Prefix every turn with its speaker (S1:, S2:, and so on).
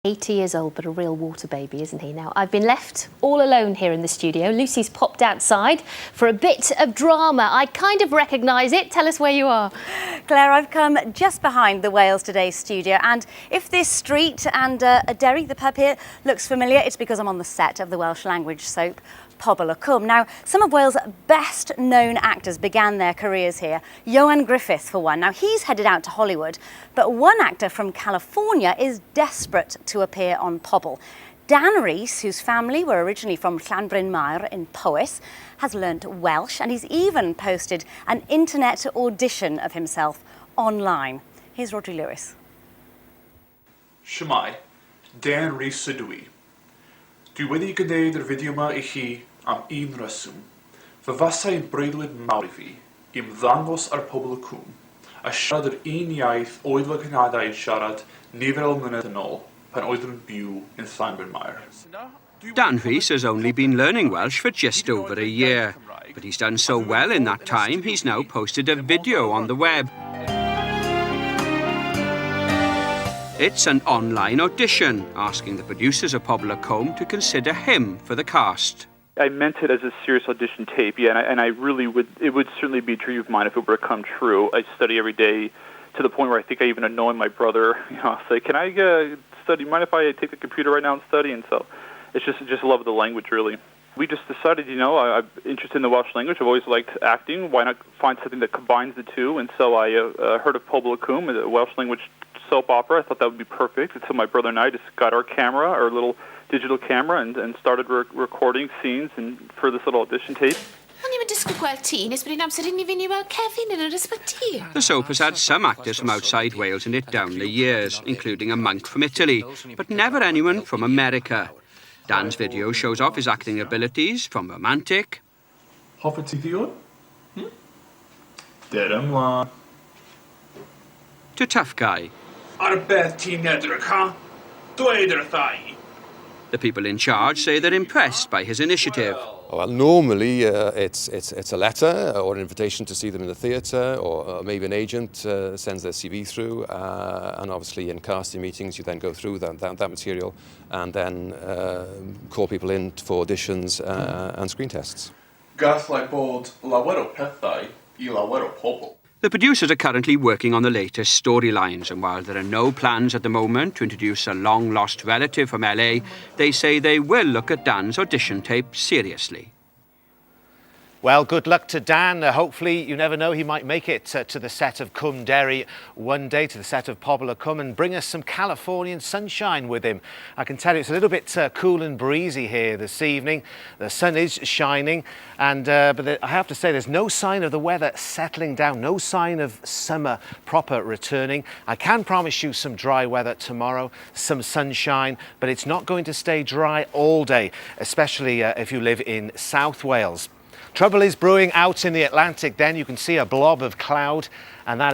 S1: 80 years old, but a real water baby, isn't he? Now, I've been left all alone here in the studio. Lucy's popped outside for a bit of drama. I kind of recognise it. Tell us where you are.
S2: Claire, I've come just behind the Wales Today studio, and if this street and Derry, the pub here, looks familiar, it's because I'm on the set of the Welsh language soap Pobol y Cwm. Now, some of Wales' best known actors began their careers here. Ioan Gruffudd, for one. Now, he's headed out to Hollywood, but one actor from California is desperate to appear on Pobol. Dan Rhys, whose family were originally from Llanbryn Mawr in Powys, has learnt Welsh, and he's even posted an internet audition of himself online. Here's Rodri Lewis.
S3: Shwmai, Dan Rhys ydw i. Dwi wedi gwneud yr fideo yma I chi am un reswm. Fe fasai'n breuddwyd mawr I fi, I ymddangos ar Pobol y Cwm, a siarad yr un iaith oedd fy cynghaddau siarad nifer o mlynedd yn ôl, pan oeddwn yn byw in Llanbryn Mawr.
S4: Dan Rhys has only been learning Welsh for just over a year, but he's done so well in that time, he's now posted a video on the web. It's an online audition, asking the producers of Pobol y Cwm to consider him for the cast.
S5: I meant it as a serious audition tape, yeah, and I really would, it would certainly be a dream of mine if it were to come true. I study every day to the point where I think I even annoy my brother, I'll say, can I study, mind if I take the computer right now and study? And so it's just love of the language, really. We just decided, I'm interested in the Welsh language. I've always liked acting. Why not find something that combines the two? And so I heard of Pobol y Cwm, a Welsh language soap opera. I thought that would be perfect. And so my brother and I just got our camera, our little digital camera, and started recording scenes for this little audition tape.
S4: The soap has had some actors from outside Wales in it down the years, including a monk from Italy, but never anyone from America. Dan's video shows off his acting abilities, from romantic
S3: Hoffet ti ddiwn? Der ymlaen.
S4: to tough guy.
S3: Ar beth ti'n edrych, ha? Dweud yr thai.
S4: The people in charge say they're impressed by his initiative.
S6: Well, normally it's a letter or an invitation to see them in the theatre, or maybe an agent sends their CV through, and obviously in casting meetings you then go through that material and then call people in for auditions and screen tests.
S3: Gallai bod lawer o pethau I lawer o pobl.
S4: The producers are currently working on the latest storylines, and while there are no plans at the moment to introduce a long-lost relative from LA, they say they will look at Dan's audition tape seriously.
S7: Well, good luck to Dan. Hopefully, you never know, he might make it to the set of Cwm Derry one day, to the set of Pobol y Cwm, and bring us some Californian sunshine with him. I can tell you it's a little bit cool and breezy here this evening. The sun is shining, and but I have to say there's no sign of the weather settling down, no sign of summer proper returning. I can promise you some dry weather tomorrow, some sunshine, but it's not going to stay dry all day, especially if you live in South Wales. Trouble is brewing out in the Atlantic then. You can see a blob of cloud, and that